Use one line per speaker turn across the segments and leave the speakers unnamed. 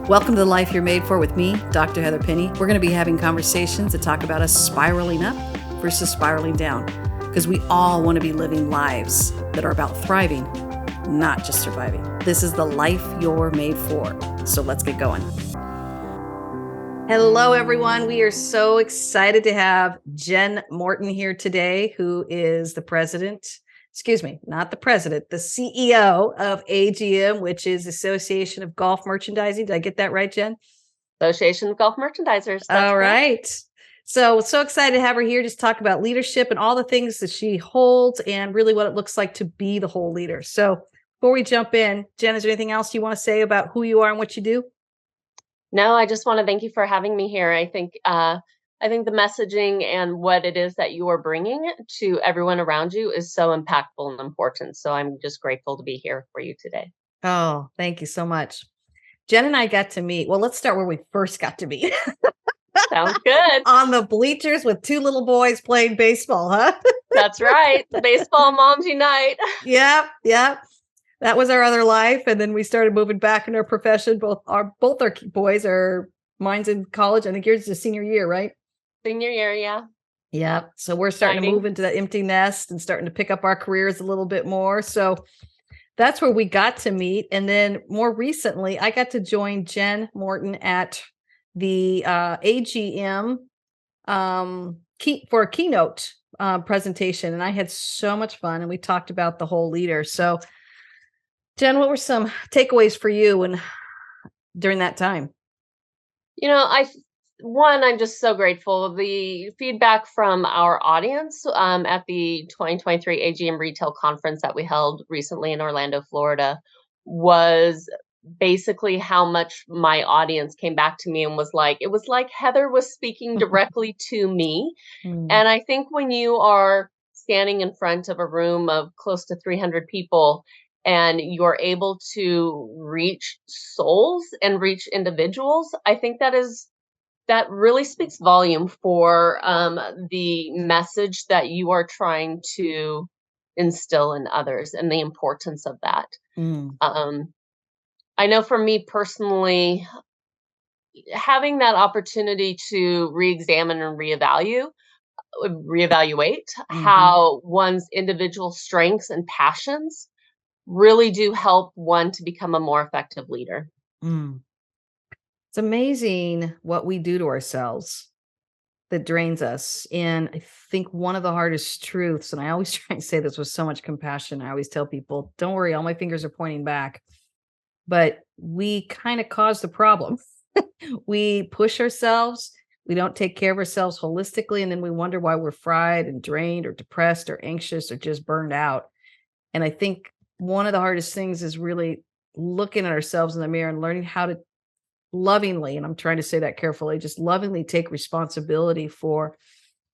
Welcome to the Life You're Made For with me, Dr. Heather Penny. We're going to be having conversations that talk about us spiraling up versus spiraling down, because we all want to be living lives that are about thriving, not just surviving. This is the life you're made for. So let's get going. Hello, everyone. We are so excited to have Jen Morton here today, who is the not the president, the CEO of AGM, which is Association of Golf Merchandising. Did I get that right, Jen?
Association of Golf Merchandisers.
All right. So excited to have her here just talk about leadership and all the things that she holds and really what it looks like to be the whole leader. So before we jump in, Jen, is there anything else you want to say about who you are and what you do?
No, I just want to thank you for having me here. I think the messaging and what it is that you are bringing to everyone around you is so impactful and important. So I'm just grateful to be here for you today.
Oh, thank you so much. Jen and I got to meet. Well, let's start where we first got to meet.
Sounds good.
On the bleachers with two little boys playing baseball, huh?
That's right. Baseball moms unite.
Yep. That was our other life. And then we started moving back in our profession. Both our boys are, mine's in college. I think yours is a senior year, right?
Senior year, yeah.
Yeah. So we're starting to move into that empty nest and starting to pick up our careers a little bit more. So that's where we got to meet. And then more recently, I got to join Jen Morton at the AGM for a keynote presentation. And I had so much fun. And we talked about the whole leader. So Jen, what were some takeaways for you during that time?
I'm just so grateful. The feedback from our audience at the 2023 AGM Retail Conference that we held recently in Orlando, Florida, was basically how much my audience came back to me and was like, it was like Heather was speaking directly to me. And I think when you are standing in front of a room of close to 300 people, and you're able to reach souls and reach individuals, I think that really speaks volume for the message that you are trying to instill in others and the importance of that. I know for me personally, having that opportunity to re-examine and reevaluate how one's individual strengths and passions really do help one to become a more effective leader.
It's amazing what we do to ourselves that drains us. And I think one of the hardest truths, and I always try and say this with so much compassion, I always tell people, don't worry, all my fingers are pointing back. But we kind of cause the problem. We push ourselves. We don't take care of ourselves holistically. And then we wonder why we're fried and drained or depressed or anxious or just burned out. And I think one of the hardest things is really looking at ourselves in the mirror and learning how to lovingly, and I'm trying to say that carefully, just lovingly take responsibility for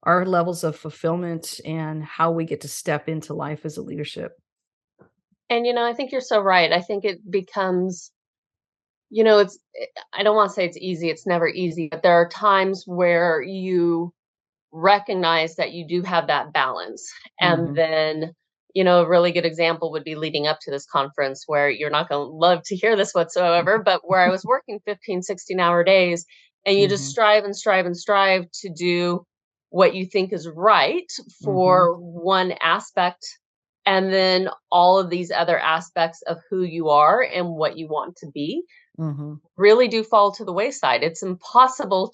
our levels of fulfillment and how we get to step into life as a leadership.
And, I think you're so right. I think it becomes, I don't want to say it's easy. It's never easy, but there are times where you recognize that you do have that balance. And then, a really good example would be leading up to this conference, where you're not going to love to hear this whatsoever, but where I was working 15, 16-hour days, and you just strive and strive and strive to do what you think is right for one aspect. And then all of these other aspects of who you are and what you want to be really do fall to the wayside. It's impossible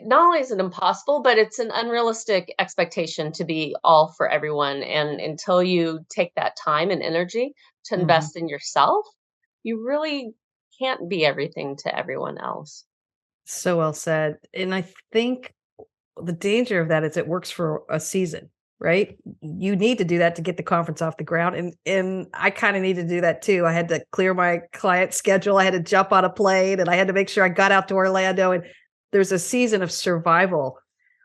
not only is it impossible, but it's an unrealistic expectation to be all for everyone. And until you take that time and energy to invest in yourself, you really can't be everything to everyone else.
So well said. And I think the danger of that is it works for a season, right? You need to do that to get the conference off the ground. And I kind of need to do that too. I had to clear my client schedule. I had to jump on a plane and I had to make sure I got out to Orlando. And there's a season of survival.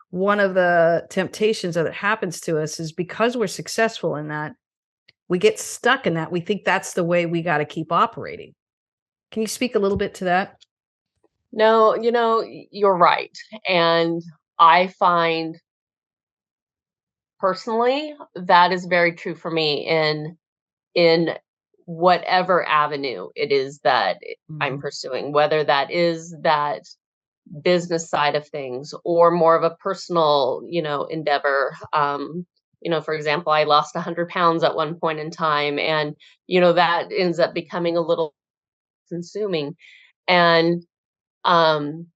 One of the temptations that happens to us is because we're successful in that, we get stuck in that. We think that's the way we got to keep operating. Can you speak a little bit to that?
No, you're right. And I find personally that is very true for me in whatever avenue it is that I'm
Mhm.
pursuing, whether that is that business side of things or more of a personal, endeavor. For example, I lost 100 pounds at one point in time, and that ends up becoming a little consuming. And um,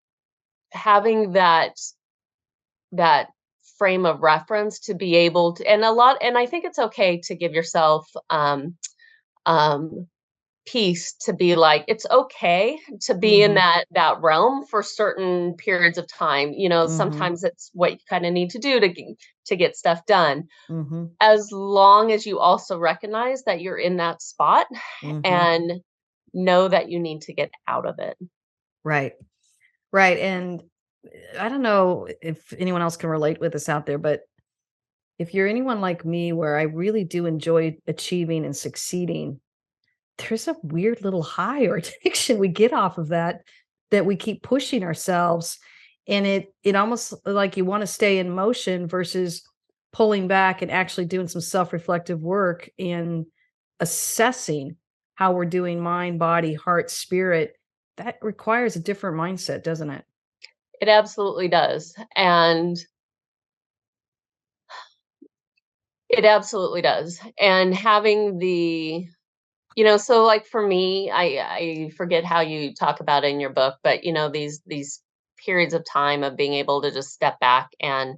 having that frame of reference to be able to, and I think it's okay to give yourself um, peace to be like, it's okay to be in
Mhm.
that realm for certain periods of time.
Mhm.
Sometimes it's what you kind of need to do to get stuff done,
Mhm.
as long as you also recognize that you're in that spot
Mhm.
and know that you need to get out of it.
Right. Right, and I don't know if anyone else can relate with this out there, but if you're anyone like me where I really do enjoy achieving and succeeding, there's a weird little high or addiction we get off of that, that we keep pushing ourselves, and it almost like you wanna stay in motion versus pulling back and actually doing some self-reflective work and assessing how we're doing mind, body, heart, spirit. That requires a different mindset, doesn't it?
It absolutely does. And it absolutely does. And having so like for me, I forget how you talk about it in your book, but these periods of time of being able to just step back and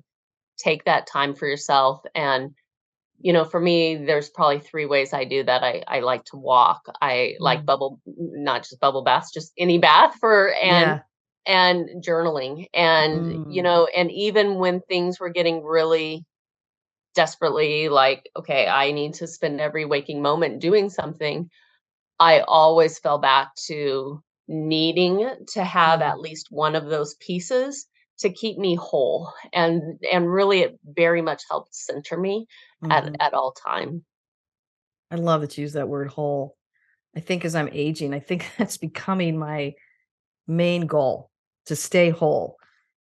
take that time for yourself. And for me, there's probably three ways I do that. I like to walk. I like
Mm.
not just bubble baths, just any bath for
Yeah.
and journaling. And
Mm.
and even when things were getting really desperately like, okay, I need to spend every waking moment doing something, I always fell back to needing to have
Mm.
at least one of those pieces to keep me whole. And really it very much helped center me at
Mhm.
at all time.
I love that you use that word whole. I think as I'm aging, I think that's becoming my main goal, to stay whole.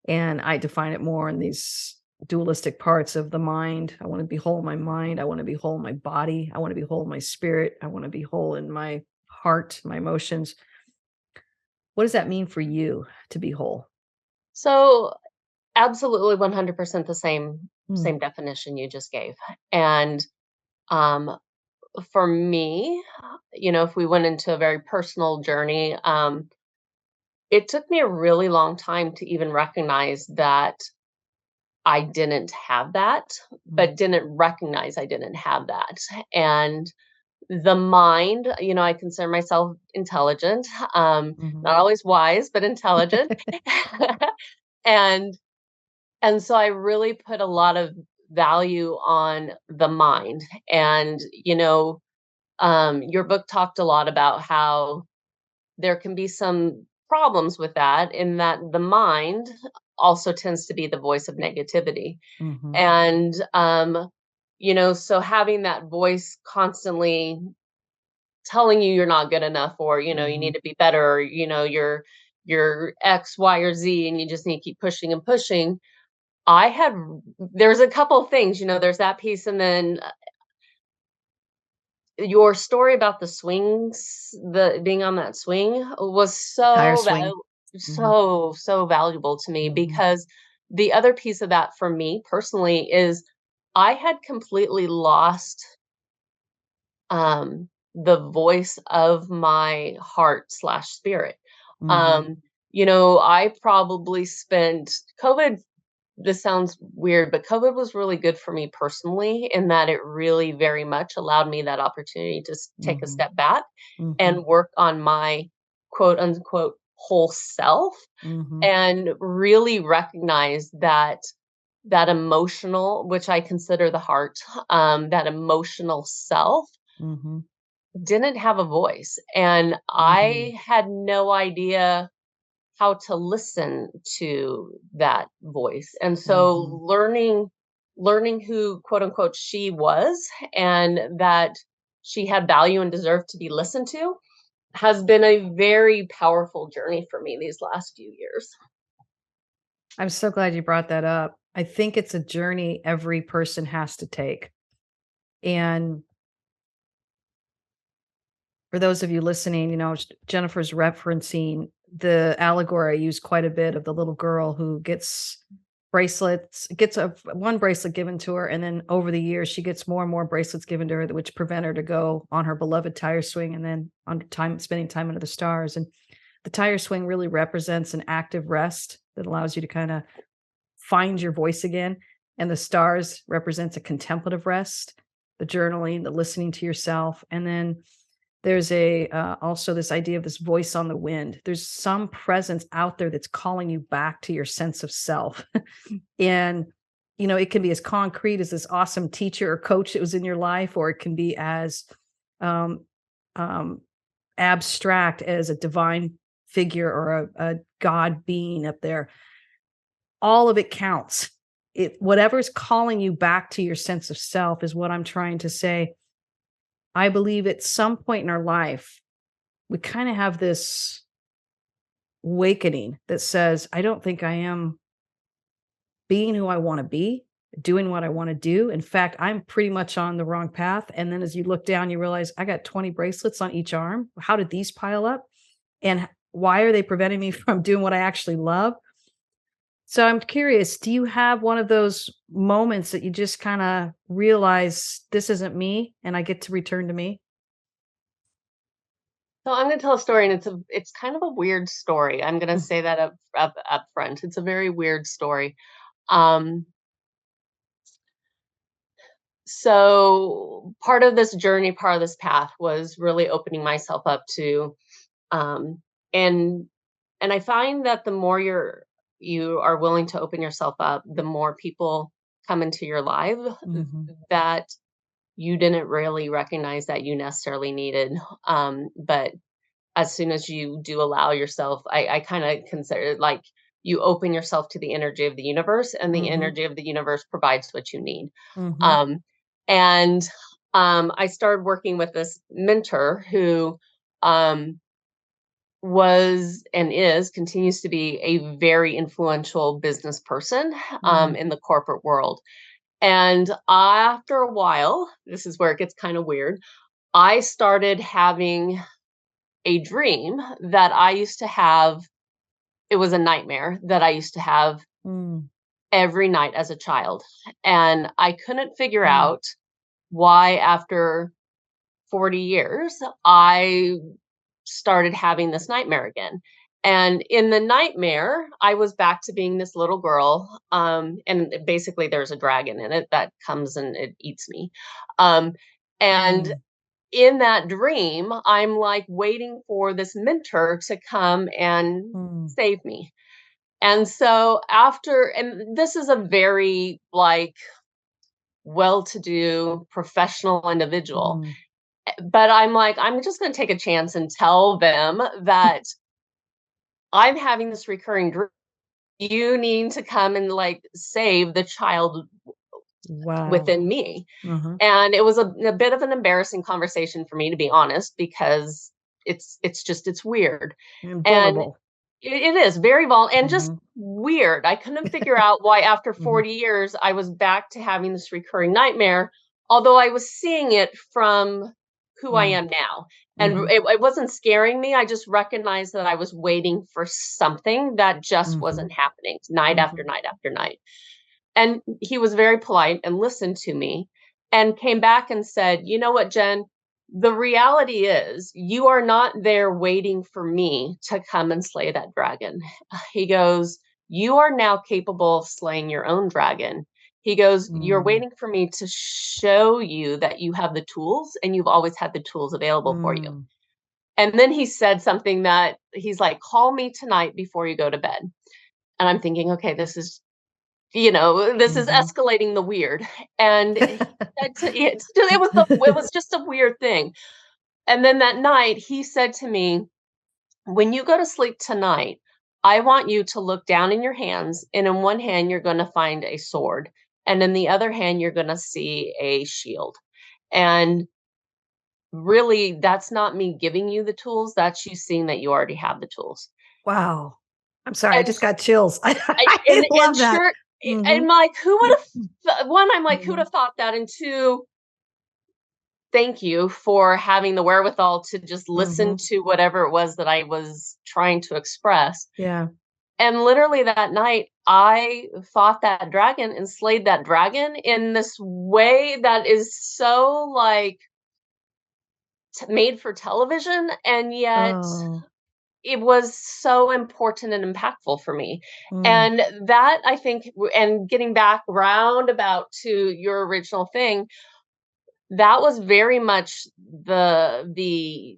And I define it more in these dualistic parts of the mind. I want to be whole in my mind. I want to be whole in my body. I want to be whole in my spirit. I want to be whole in my heart, my emotions. What does that mean for you to be whole?
So absolutely 100% the
Mm.
same definition you just gave. And um for me, if we went into a very personal journey, it took me a really long time to even recognize that I didn't have that,
Mm.
but didn't recognize I didn't have that. And the mind, I consider myself intelligent,
Mhm.
not always wise, but intelligent. and and so I really put a lot of value on the mind. And your book talked a lot about how there can be some problems with that, in that the mind also tends to be the voice of negativity.
Mhm.
And so having that voice constantly telling you you're not good enough, or you need
Mhm.
to be better, or you're X, Y, or Z, and you just need to keep pushing and pushing. I had There's a couple of things, there's that piece, and then your story about the swings, the being on that swing was
Tire swing. Mhm.
so valuable to me,
Mhm.
because the other piece of that for me personally is I had completely lost the voice of my heart slash spirit.
Mhm.
Um, I probably spent COVID, this sounds weird, but COVID was really good for me personally, in that it really very much allowed me that opportunity to take a
Mhm.
step back
Mhm.
and work on my quote unquote whole self,
Mhm.
and really recognize that emotional, which I consider the heart, that emotional self
Mhm.
didn't have a voice. And
Mm.
I had no idea how to listen to that voice. And so
Mhm.
learning who quote unquote she was, and that she had value and deserved to be listened to, has been a very powerful journey for me these last few years.
I'm so glad you brought that up. I think it's a journey every person has to take. And For those of you listening, Jennifer's referencing the allegory I use quite a bit of the little girl who gets one bracelet given to her, and then over the years she gets more and more bracelets given to her, which prevent her to go on her beloved tire swing and then on spending time under the stars. And the tire swing really represents an active rest that allows you to kind of find your voice again. And the stars represents a contemplative rest, the journaling, the listening to yourself. And then there's also this idea of this voice on the wind. There's some presence out there that's calling you back to your sense of self. And, it can be as concrete as this awesome teacher or coach that was in your life, or it can be as um, um, abstract as a divine figure or a God being up there. All of it counts. Whatever's calling you back to your sense of self is what I'm trying to say. I believe at some point in our life, we kind of have this awakening that says, I don't think I am being who I want to be, doing what I want to do. In fact, I'm pretty much on the wrong path. And then as you look down, you realize I got 20 bracelets on each arm. How did these pile up? And why are they preventing me from doing what I actually love? So I'm curious, do you have one of those moments that you just kind of realize this isn't me and I get to return to me?
So I'm going to tell a story, and it's kind of a weird story. I'm going to
Mm,
say that up front. It's a very weird story. Um, so part of this journey, part of this path was really opening myself up to, um, and and I find that the more you are willing to open yourself up, the more people come into your life
mhm,
that you didn't really recognize that you necessarily needed. But as soon as you do allow yourself, I kind of consider it like you open yourself to the energy of the universe, and the
mhm,
energy of the universe provides what you need.
mhm,
Um, and I started working with this mentor who um, was and continues to be a very influential business person
mm,
in the corporate world. And after a while, this is where it gets kind of weird. I started having a dream that I used to have. It was a nightmare that I used to have
mm,
every night as a child. And I couldn't figure
mm,
out why, after 40 years, I started having this nightmare again. And in the nightmare, I was back to being this little girl. And basically, there's a dragon in it that comes and it eats me. Um, and
mm,
in that dream, I'm like waiting for this mentor to come and
mm,
save me. And so and this is a very like well-to-do professional individual,
mm,
but I'm like, I'm just going to take a chance and tell them that I'm having this recurring dream. You need to come and like save the child
wow.
within me.
Uh-huh.
And it was a bit of an embarrassing conversation for me, to be honest, because it's weird.
And
And
vulnerable.
it is very and just
Mhm,
weird. I couldn't figure out why after
mhm,
40 years I was back to having this recurring nightmare, although I was seeing it from who I
mm,
am now. And
mhm,
it wasn't scaring me. I just recognized that I was waiting for something that just
mhm,
wasn't happening night after
mhm,
night after night. And he was very polite and listened to me and came back and said, "You know what, Jen? The reality is you are not there waiting for me to come and slay that dragon." He goes, "You are now capable of slaying your own dragon." He goes, "You're
mm,
waiting for me to show you that you have the tools, and you've always had the tools available for you."
mm,
And then he said something that he's like, "Call me tonight before you go to bed." And I'm thinking, okay, this is
mhm.
escalating the weird. And he said it was just a weird thing. And then that night he said to me, "When you go to sleep tonight, I want you to look down in your hands, and in one hand you're going to find a sword, and in the other hand you're going to see a shield." And really, that's not me giving you the tools, that's you seeing that you already have the tools.
Wow. I'm sorry, I
And
just got chills.
I
I
and
love that.
sure,
Mhm,
I'm like, who would have one, I'm like, who would
mhm,
have thought that? And two, thank you for having the wherewithal to just listen
Mhm.
to whatever it was that I was trying to express.
Yeah.
And literally that night, I fought that dragon and slayed that dragon in this way that is so, like, made for television, and yet
Oh.
it was so important and impactful for me.
Mm.
And that, I think, and getting back roundabout to your original thing, that was very much the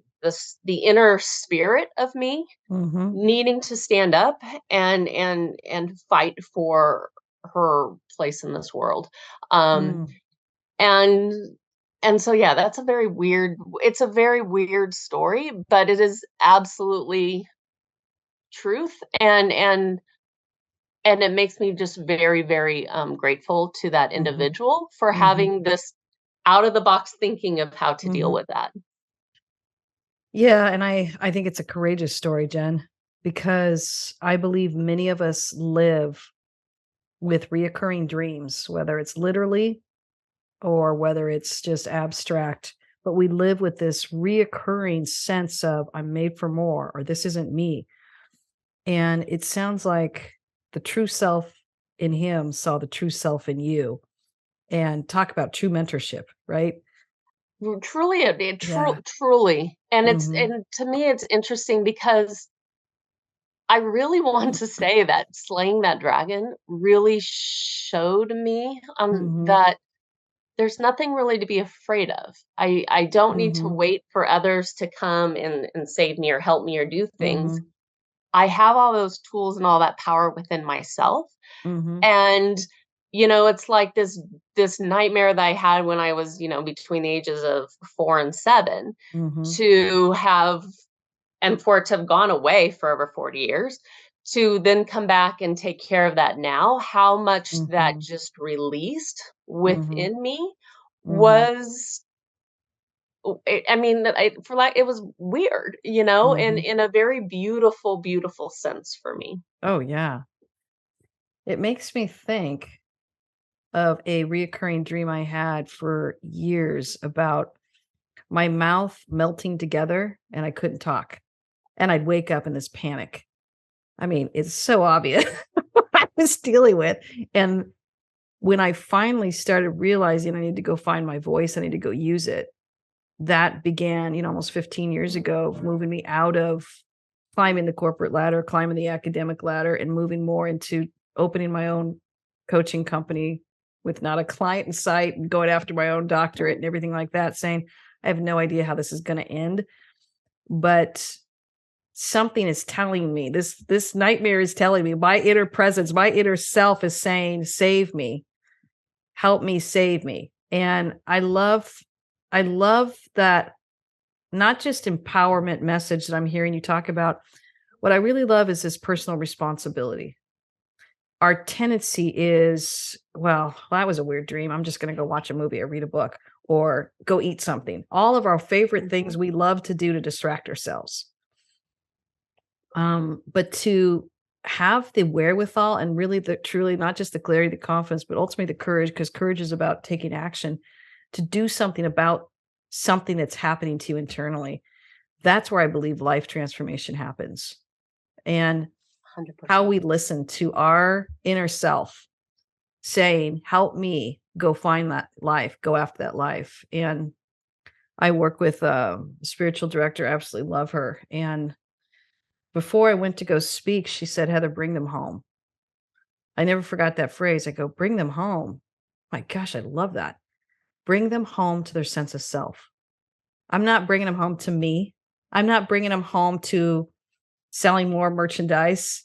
inner spirit of me
Mhm.
needing to stand up and fight for her place in this world. Um,
Mm.
and and so yeah, that's a very weird, it's a very weird story, but it is absolutely truth, and it makes me just very, very grateful to that
Mhm.
individual for
Mhm.
having this out of the box thinking of how to deal
Mhm.
with that.
Yeah, and I think it's a courageous story, Jen, because I believe many of us live with reoccurring dreams, whether it's literally or whether it's just abstract, but we live with this reoccurring sense of I'm made for more or this isn't me. And it sounds like the true self in him saw the true self in you. And talk about true mentorship, right?
Truly, it
Yeah.
truly, and
Mhm.
to me, it's interesting because I really want to say that slaying that dragon really showed me
Mhm.
that there's nothing really to be afraid of. I don't need to
Mhm.
wait for others to come and save me or help me or do things.
Mhm.
I have all those tools and all that power within myself.
Mhm.
And it's like this nightmare that I had when I was, between the ages of 4 and 7,
Mhm.
to have and for it to have gone away for over 40 years, to then come back and take care of that now, how much that
Mhm.
just released
Mhm.
within me
Mhm.
was, I mean, for like, it was weird,
Mhm.
in a very beautiful, beautiful sense for me.
Oh, yeah. It makes me think of a reoccurring dream I had for years about my mouth melting together and I couldn't talk. And I'd wake up in this panic. I mean, it's so obvious what I was dealing with. And when I finally started realizing I need to go find my voice, I need to go use it, that began, almost 15 years ago, of moving me out of climbing the corporate ladder, climbing the academic ladder, and moving more into opening my own coaching company with not a client in sight and going after my own doctorate and everything like that, saying, I have no idea how this is going to end, but something is telling me this nightmare is telling me my inner presence, my inner self is saying, save me, help me, save me. And I love that not just empowerment message that I'm hearing you talk about. What I really love is this personal responsibility. Our tendency is, well, that was a weird dream. I'm just going to go watch a movie or read a book or go eat something. All of our favorite
Mhm.
things we love to do to distract ourselves. But to have the wherewithal and really the truly not just the clarity, the confidence, but ultimately the courage, because courage is about taking action to do something about something that's happening to you internally. That's where I believe life transformation happens. And how
100%.
we listen to our inner self saying, help me go find that life, go after that life. And I work with a spiritual director, I absolutely love her. And before I went to go speak, she said, Heather, bring them home. I never forgot that phrase. I go, bring them home. My gosh, I love that. Bring them home to their sense of self. I'm not bringing them home to me. I'm not bringing them home to selling more merchandise.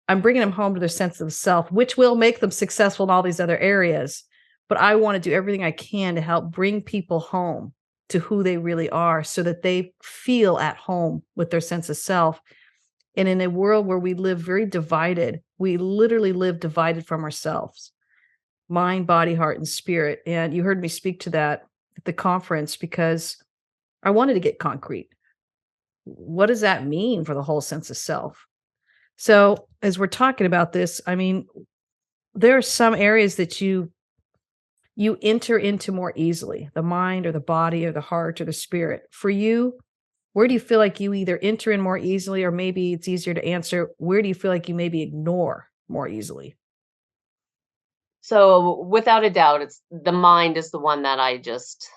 I'm bringing them home to their sense of self, which will make them successful in all these other areas. But I want to do everything I can to help bring people home to who they really are so that they feel at home with their sense of self. And in a world where we live very divided, we literally live divided from ourselves, mind, body, heart, and spirit. And you heard me speak to that at the conference because I wanted to get concrete. What does that mean for the whole sense of self? So, as we're talking about this, I mean, there are some areas that you enter into more easily, the mind or the body or the heart or the spirit. For you, where do you feel like you either enter in more easily, or maybe it's easier to answer, where do you feel like you maybe ignore more easily?
So without a doubt, it's the mind is the one that I trust.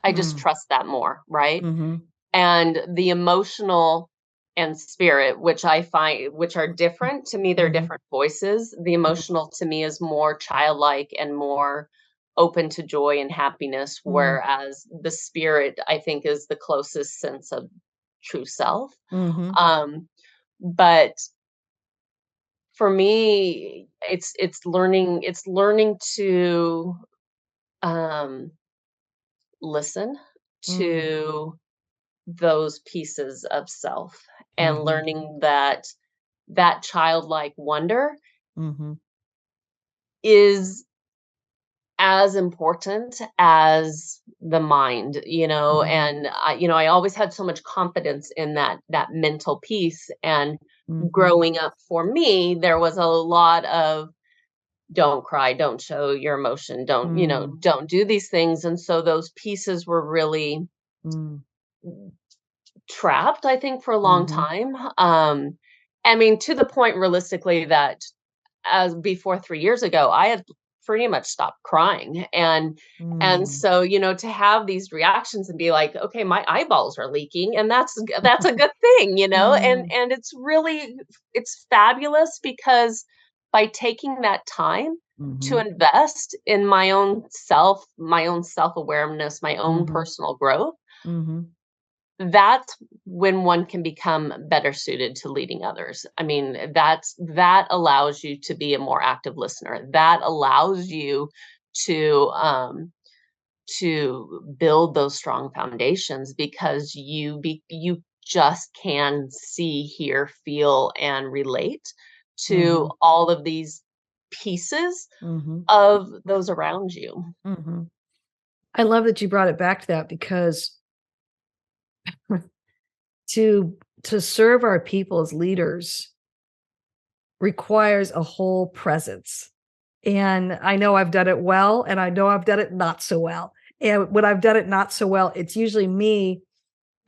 I just
Mm,
trust that more, right?
mhm,
And the emotional and spirit, which I find which are different to me, they're
mhm,
different voices. The
mm,
emotional to me is more childlike and more open to joy and happiness,
mm,
whereas the spirit I think is the closest sense of true self.
mhm,
But for me, it's learning to um, listen
mm,
to those pieces of self and
mhm,
learning that that childlike wonder
mhm,
is as important as the mind,
mhm,
and I always had so much confidence in that mental piece. And
mhm,
growing up for me, there was a lot of don't cry, don't show your emotion,
mm,
don't do these things. And so those pieces were really
mm,
trapped, I think, for a long
mhm,
time. I mean, to the point realistically that as before 3 years ago, I had pretty much stopped crying, and
mm,
so, to have these reactions and be like, "Okay, my eyeballs are leaking," and that's a good thing,
mm,
and it's fabulous because by taking that time to
mhm,
invest in my own self-awareness, my own
mhm,
personal growth,
mhm,
that's when one can become better suited to leading others. I mean, that allows you to be a more active listener. That allows you to build those strong foundations because you just can see, hear, feel, and relate to
mhm,
all of these pieces
mhm,
of those around you.
mhm. I love that you brought it back to that, because to to serve our people as leaders requires a whole presence. And I know I've done it well, and I know I've done it not so well. And when I've done it not so well, it's usually me,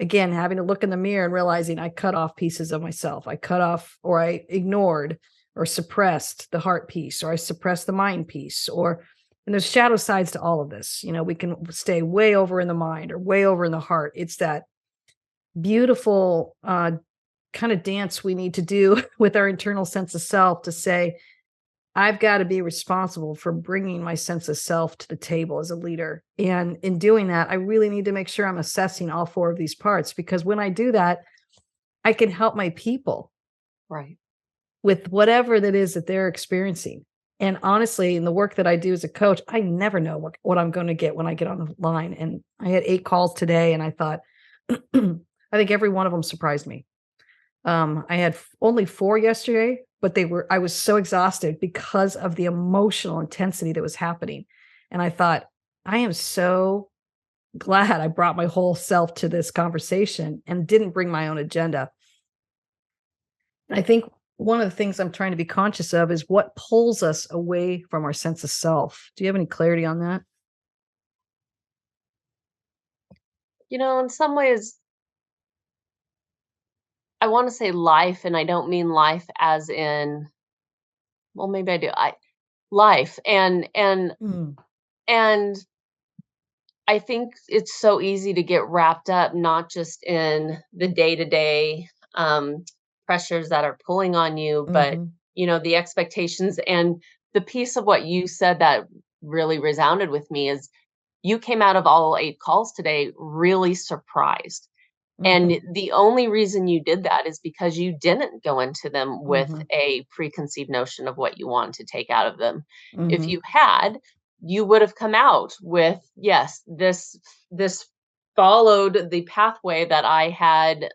again, having to look in the mirror and realizing I cut off pieces of myself. I cut off, or I ignored or suppressed the heart piece, or I suppressed the mind piece, and there's shadow sides to all of this. We can stay way over in the mind or way over in the heart. It's that beautiful kind of dance we need to do with our internal sense of self to say, I've got to be responsible for bringing my sense of self to the table as a leader. And in doing that, I really need to make sure I'm assessing all four of these parts, because when I do that, I can help my people
Right.
with whatever that is that they're experiencing. And honestly, in the work that I do as a coach, I never know what I'm going to get when I get on the line. And I had 8 calls today, and I thought, I think every one of them surprised me. I had only 4 yesterday, but I was so exhausted because of the emotional intensity that was happening. And I thought, I am so glad I brought my whole self to this conversation and didn't bring my own agenda. I think one of the things I'm trying to be conscious of is what pulls us away from our sense of self. Do you have any clarity on that?
In some ways, I want to say life, and I don't mean life as in, well, maybe I do. Life
Mm,
and I think it's so easy to get wrapped up not just in the day-to-day pressures that are pulling on you, but
mhm,
the expectations. And the piece of what you said that really resounded with me is you came out of all 8 calls today really surprised. And
mhm,
the only reason you did that is because you didn't go into them with
mhm,
a preconceived notion of what you want to take out of them. If
mhm,
you had, you would have come out with, yes, this followed the pathway that I had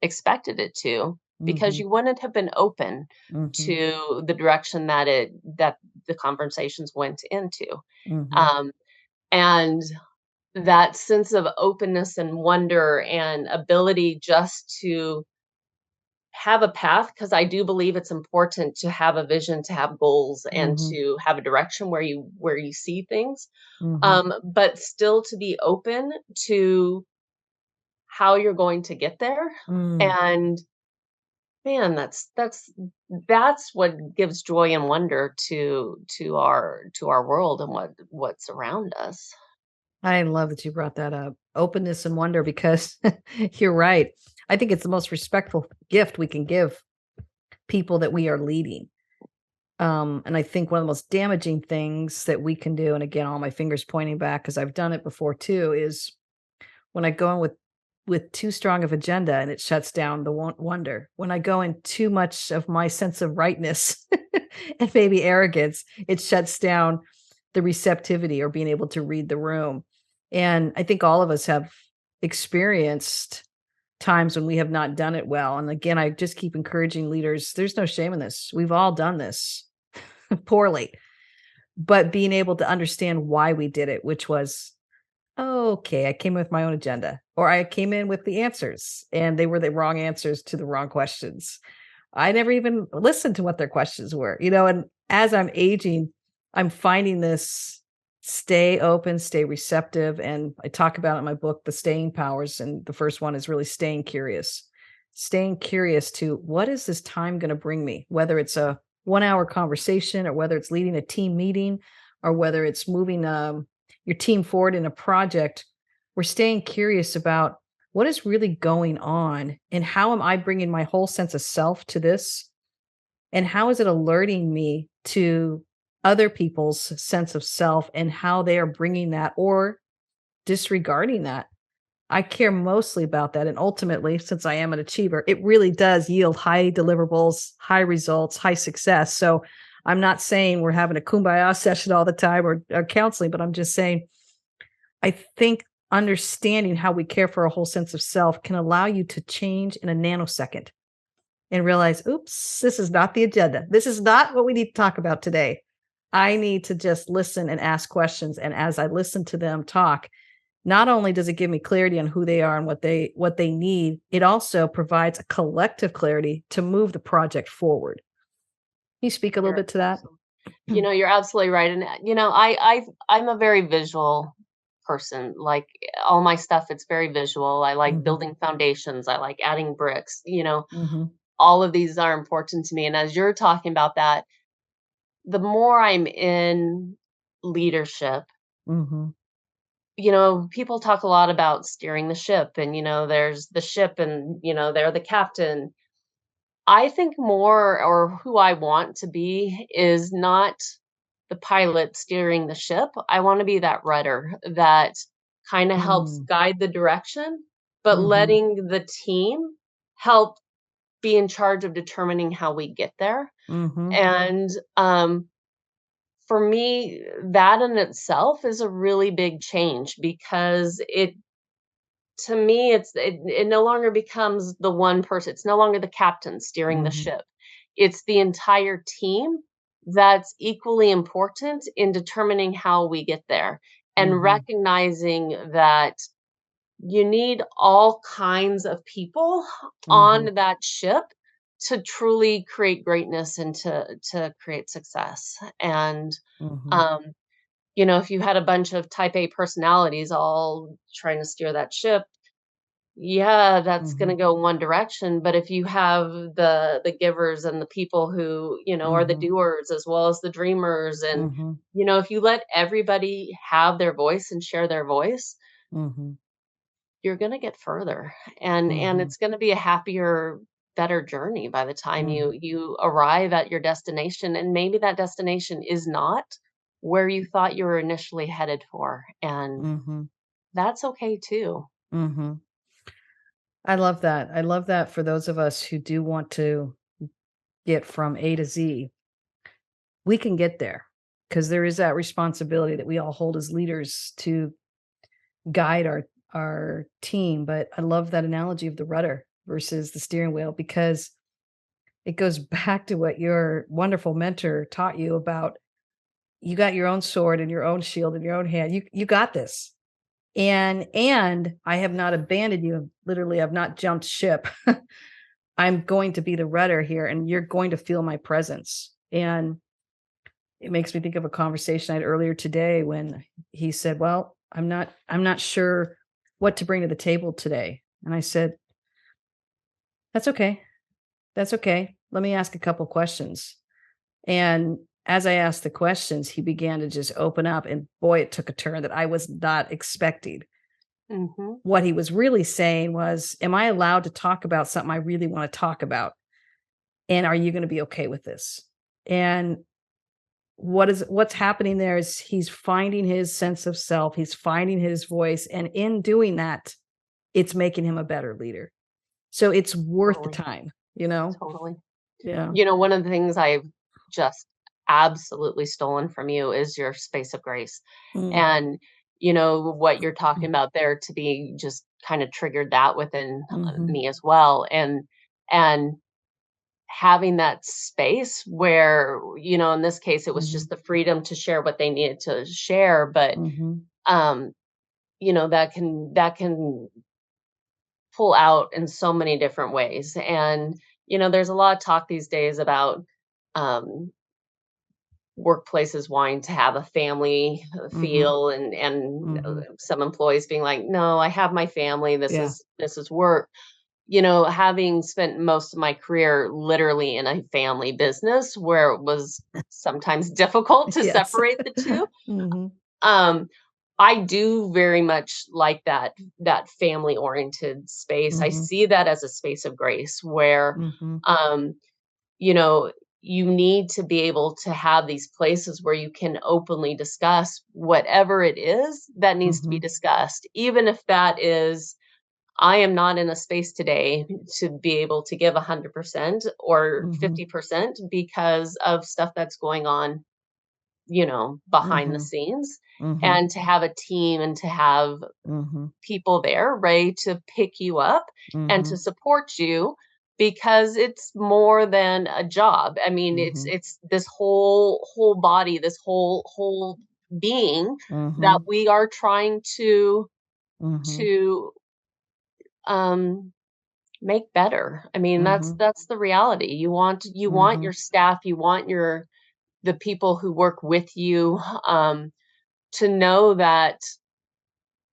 expected it to, because
mhm,
you wouldn't have been open
mhm,
to the direction that the conversations went into.
mhm,
Um, and that sense of openness and wonder and ability just to have a path, because I do believe it's important to have a vision, to have goals, and
Mhm.
to have a direction where you see things,
Mhm.
but still to be open to how you're going to get there.
Mm.
And man, that's what gives joy and wonder to our world and what's around us.
I love that you brought that up. Openness and wonder because you're right. I think it's the most respectful gift we can give people that we are leading. And I think one of the most damaging things that we can do, and again, all my fingers pointing back because I've done it before too, is when I go in with too strong of agenda and it shuts down the wonder. When I go in too much of my sense of rightness and maybe arrogance, it shuts down the receptivity or being able to read the room. And I think all of us have experienced times when we have not done it well. And again, I just keep encouraging leaders, there's no shame in this. We've all done this poorly, but being able to understand why we did it, which was, "Oh, okay, I came with my own agenda, or I came in with the answers and they were the wrong answers to the wrong questions. I never even listened to what their questions were, and as I'm aging, I'm finding this stay open, stay receptive, and I talk about it in my book, The Staying Powers, and the first one is really staying curious. Staying curious to what is this time going to bring me, whether it's a 1 hour conversation or whether it's leading a team meeting or whether it's moving your team forward in a project. We're staying curious about what is really going on and how am I bringing my whole sense of self to this? And how is it alerting me to other people's sense of self and how they are bringing that or disregarding that? I care mostly about that. And ultimately, since I am an achiever, it really does yield high deliverables, high results, high success. So I'm not saying we're having a kumbaya session all the time or counseling, but I'm just saying I think understanding how we care for a whole sense of self can allow you to change in a nanosecond and realize, oops, this is not the agenda. This is not what we need to talk about today. I need to just listen and ask questions. And as I listen to them talk, not only does it give me clarity on who they are and what they need, it also provides a collective clarity to move the project forward. Can you speak a little
You're
bit to that?
absolutely you're absolutely right, and, I'm a very visual person, like, all my stuff, it's very visual. I like
Mhm,
building foundations, I like adding bricks,
mhm,
all of these are important to me, and as you're talking about that, the more I'm in leadership,
mhm,
people talk a lot about steering the ship and, there's the ship and, they're the captain. I think more, or who I want to be, is not the pilot steering the ship. I want to be that rudder that kind of helps
mm,
guide the direction, but
mhm,
letting the team help be in charge of determining how we get there.
mhm,
And for me, that in itself is a really big change, because to me, it no longer becomes the one person. It's no longer the captain steering the
mhm,
ship. It's the entire team that's equally important in determining how we get there, and
mhm,
recognizing that you need all kinds of people
mhm,
on that ship to truly create greatness and to create success. And
mhm,
um, if you had a bunch of type A personalities all trying to steer that ship, yeah, that's gonna
mhm,
go one direction, but if you have the givers and the people who, are the
mhm,
doers as well as the dreamers, and,
mhm,
if you let everybody have their voice and share their voice,
mhm,
you're gonna get further, and
mhm,
it's gonna be a happier, better journey by the time
mhm,
you arrive at your destination, and maybe that destination is not where you thought you were initially headed for, and
mhm,
that's okay too.
mhm. I love that. I love that for those of us who do want to get from A to Z, we can get there because there is that responsibility that we all hold as leaders to guide our team. But I love that analogy of the rudder versus the steering wheel because it goes back to what your wonderful mentor taught you about. You got your own sword and your own shield in your own hand. You got this. And I have not abandoned you. Literally, I've not jumped ship. I'm going to be the rudder here and you're going to feel my presence. And it makes me think of a conversation I had earlier today when he said, well, I'm not sure what to bring to the table today. And I said, that's okay. That's okay. Let me ask a couple questions. And as I asked the questions, he began to just open up. And boy, it took a turn that I was not expecting.
Mhm.
What he was really saying was, am I allowed to talk about something I really want to talk about? And are you going to be okay with this? And what's happening there is he's finding his sense of self, he's finding his voice, and in doing that, it's making him a better leader. So it's worth the
Totally,
time, you know?
totally.
Yeah.
One of the things I've just absolutely stolen from you is your space of grace.
Mm,
And, what you're talking
mm,
about there to be just kind of triggered that within
mhm,
me as well. And having that space where, in this case, it was
mhm,
just the freedom to share what they needed to share. But,
mhm,
um, that can pull out in so many different ways. And, there's a lot of talk these days about, um, workplaces wanting to have a family
mhm,
feel, and
mhm.
some employees being like, no, I have my family, this
Yeah.
is this is work. Having spent most of my career literally in a family business where it was sometimes difficult to
Yes.
separate the two,
Mhm,
um I do very much like that family oriented space. I
mhm,
see that as a space of grace where,
mhm,
um you know, you need to be able to have these places where you can openly discuss whatever it is that needs to be
mhm,
discussed, even if that is, I am not in a space today to be able to give 100% or
mhm,
50% because of stuff that's going on, behind the
mhm,
scenes.
mhm,
And to have a team and to have
mhm,
people there ready to pick you up and to
mhm,
support you, because it's more than a job. I mean,
mhm,
it's this whole body, this whole being that
mhm,
we are trying
mhm,
to um make better. I mean, that's
mhm,
that's the reality. You want
mhm,
your staff, you want the people who work with you, um to know that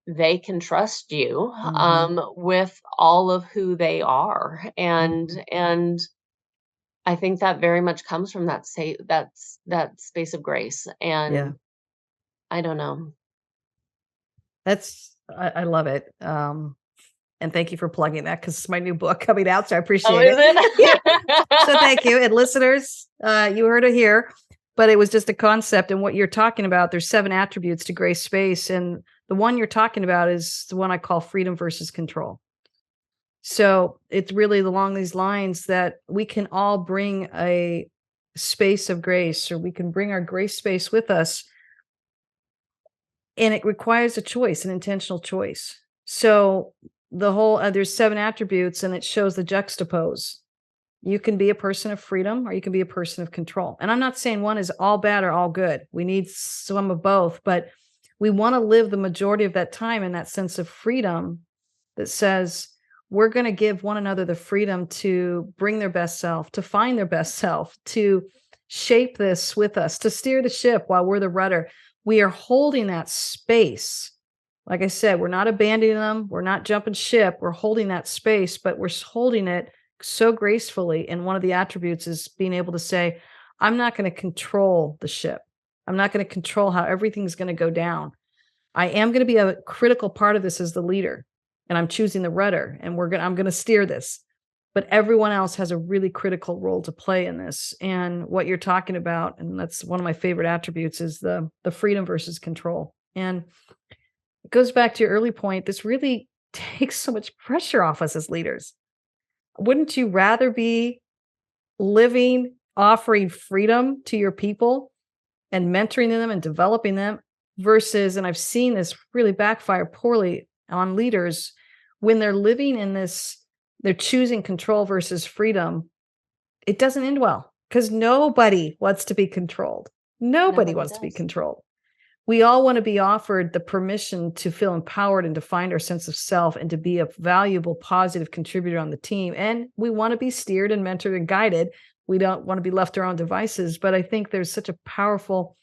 they can trust you,
mhm,
with all of who they are. and
mhm.
and I think that very much comes from that space of grace.
Yeah.
And I don't know.
I love it. And thank you for plugging that because it's my new book coming out, so I
Oh,
appreciate
is
it. Yeah. So
it?
thank you. And listeners, you heard it here, but it was just a concept. And what you're talking about, there's 7 attributes to grace space. And the one you're talking about is the one I call freedom versus control. So it's really along these lines that we can all bring a space of grace, or we can bring our grace space with us. And it requires a choice, an intentional choice. So the whole, there's 7 attributes and it shows the juxtapose. You can be a person of freedom or you can be a person of control. And I'm not saying one is all bad or all good. We need some of both, but we want to live the majority of that time in that sense of freedom that says we're going to give one another the freedom to bring their best self, to find their best self, to shape this with us, to steer the ship while we're the rudder. We are holding that space. Like I said, we're not abandoning them. We're not jumping ship. We're holding that space, but we're holding it so gracefully. And one of the attributes is being able to say, I'm not going to control the ship. I'm not going to control how everything's going to go down. I am going to be a critical part of this as the leader, and I'm choosing the rudder, and I'm going to steer this. But everyone else has a really critical role to play in this. And what you're talking about, and that's one of my favorite attributes, is the freedom versus control. And it goes back to your early point. This really takes so much pressure off us as leaders. Wouldn't you rather be living, offering freedom to your people and mentoring them and developing them versus, and I've seen this really backfire poorly on leaders when they're living in this, they're choosing control versus freedom. It doesn't end well because nobody wants to be controlled. Nobody
Nobody
wants to be
does.
controlled. we all want to be offered the permission to feel empowered and to find our sense of self and to be a valuable, positive contributor on the team. And we want to be steered and mentored and guided. We don't want to be left to our own devices. But I think there's such a powerful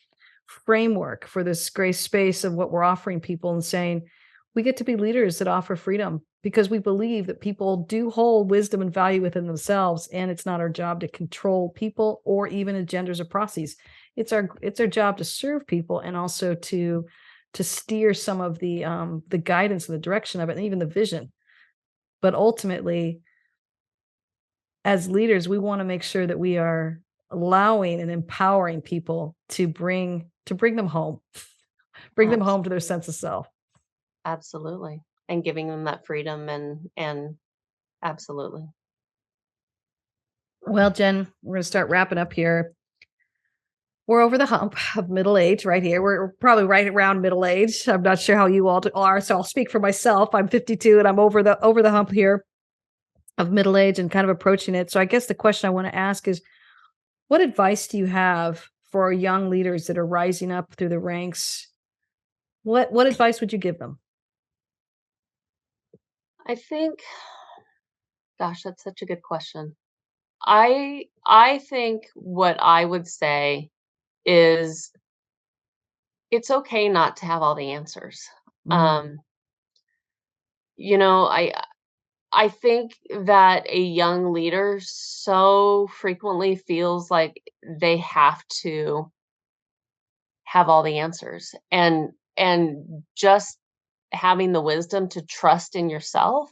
framework for this gray space of what we're offering people and saying, we get to be leaders that offer freedom because we believe that people do hold wisdom and value within themselves. And it's not our job to control people or even agendas or processes. It's our job to serve people and also to steer some of the guidance and the direction of it and even the vision. But ultimately, as leaders, we want to make sure that we are allowing and empowering people to bring them home, bring them
Abs-
home to their sense of self.
Absolutely. And giving them that freedom and absolutely.
Well, Jen, we're going to start wrapping up here. We're over the hump of middle age right here. We're probably right around middle age. I'm not sure how you all are, so I'll speak for myself. I'm 52 and I'm over the hump here of middle age and kind of approaching it. So I guess the question I want to ask is, what advice do you have for young leaders that are rising up through the ranks? What advice would you give them?
I think, gosh, that's such a good question. I think what I would say is it's okay not to have all the answers.
Mm,
Um, you know, I think that a young leader so frequently feels like they have to have all the answers, and just having the wisdom to trust in yourself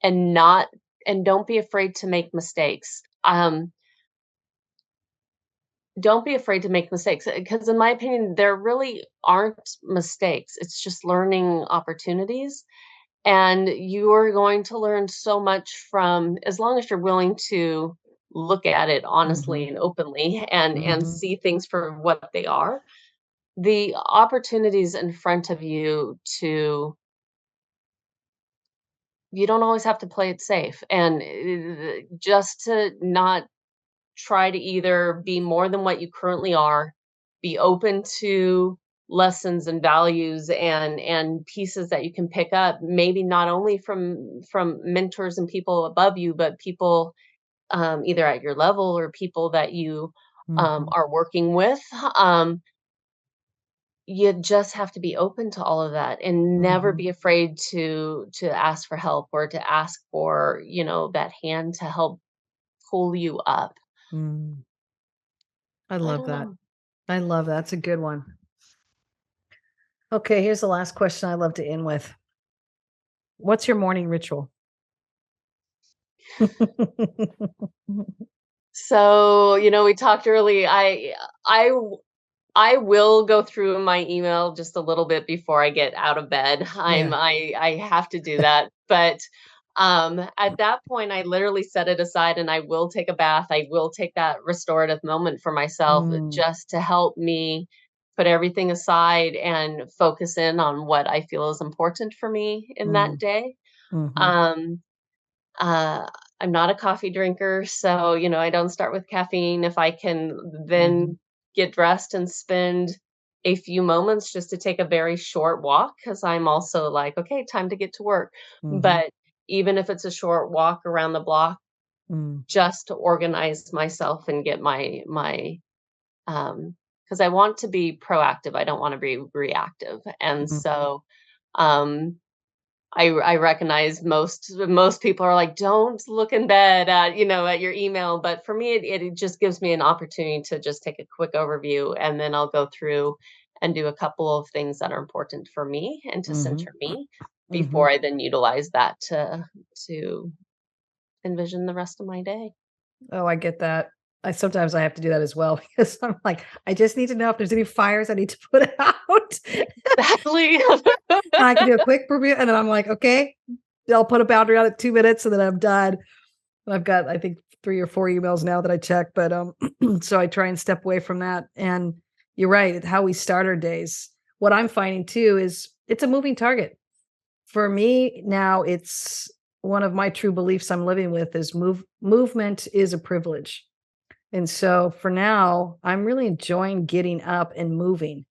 and not and don't be afraid to make mistakes. Don't be afraid to make mistakes, because in my opinion, there really aren't mistakes. It's just learning opportunities, and you are going to learn so much from as long as you're willing to look at it honestly
mhm,
and openly and
mhm,
see things for what they are. The opportunities in front of you to you don't always have to play it safe, and just to not try to either be more than what you currently are, be open to lessons and values and pieces that you can pick up, maybe not only from mentors and people above you, but people either at your level or people that you
mhm,
are working with. Um, you just have to be open to all of that and never
mhm,
be afraid to ask for help or to ask for, that hand to help pull you up.
mm. I
I
love
don't
that.
know.
I love that. That's a good one. Okay, here's the last question I love to end with. What's your morning ritual?
So, we talked early. I will go through my email just a little bit before I get out of bed.
Yeah.
I have to do that. But at that point I literally set it aside and I will take a bath. I will take that restorative moment for myself
Mm,
just to help me put everything aside and focus in on what I feel is important for me in that
mm,
day.
mhm,
Um uh, I'm not a coffee drinker, so, I don't start with caffeine. If I can
mhm,
then get dressed and spend a few moments just to take a very short walk, because I'm also like, okay, time to get to work.
mhm,
But even if it's a short walk around the block,
mm,
just to organize myself and get because I want to be proactive. I don't want to be reactive. And
mm,
so, um, I recognize most people are like, "Don't look in bed at your email," but for me, it just gives me an opportunity to just take a quick overview, and then I'll go through and do a couple of things that are important for me and to
mhm,
center me
mhm.
before I then utilize that to envision the rest of my day.
Oh, I get that. I have to do that as well because I'm like, I just need to know if there's any fires I need to put out.
Exactly.
And I can do a quick review, and then I'm like, okay, I'll put a boundary on it 2 minutes, and then I'm done. And I've got, I think, 3 or 4 emails now that I check, but, so I try and step away from that, and you're right, it's how we start our days. What I'm finding too is it's a moving target. For me now, it's one of my true beliefs I'm living with is movement is a privilege. And so for now, I'm really enjoying getting up and moving.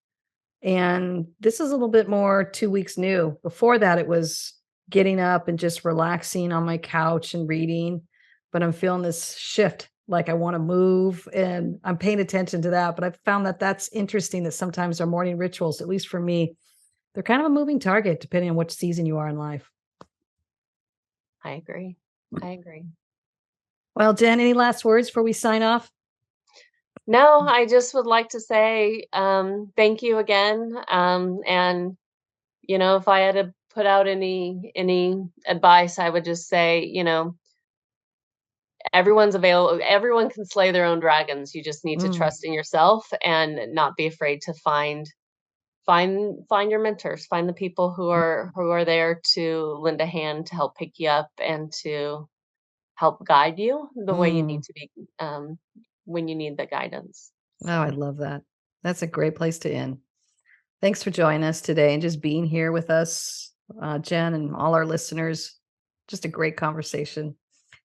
And this is a little bit more 2 weeks new. Before that, it was getting up and just relaxing on my couch and reading. But I'm feeling this shift, like I want to move, and I'm paying attention to that. But I've found that that's interesting that sometimes our morning rituals, at least for me, they're kind of a moving target depending on which season you are in life.
I agree. I agree.
Well, Jen, any last words before we sign off?
No, I just would like to say, thank you again. And if I had to put out any advice, I would just say, everyone can slay their own dragons. You just need to
Mm,
trust in yourself and not be afraid to find your mentors, find the people who are there to lend a hand, to help pick you up, and to help guide you the way you need
mm.
to be, when you need the guidance.
Oh, I
So,
love that. That's a great place to end. Thanks for joining us today and just being here with us, Jen, and all our listeners. Just a great conversation.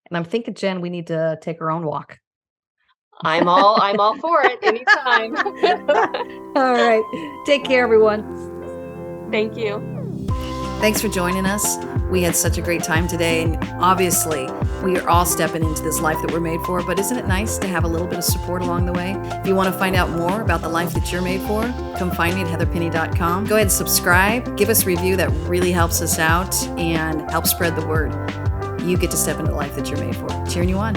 And I'm thinking, Jen, we need to take our own walk.
I'm all for it anytime.
All right. Take care, everyone.
Thank you.
Thanks for joining us. We had such a great time today. And obviously, we are all stepping into this life that we're made for. But isn't it nice to have a little bit of support along the way? If you want to find out more about the life that you're made for, come find me at heatherpenny.com. Go ahead and subscribe. Give us a review. That really helps us out and helps spread the word. You get to step into the life that you're made for. Cheering you on.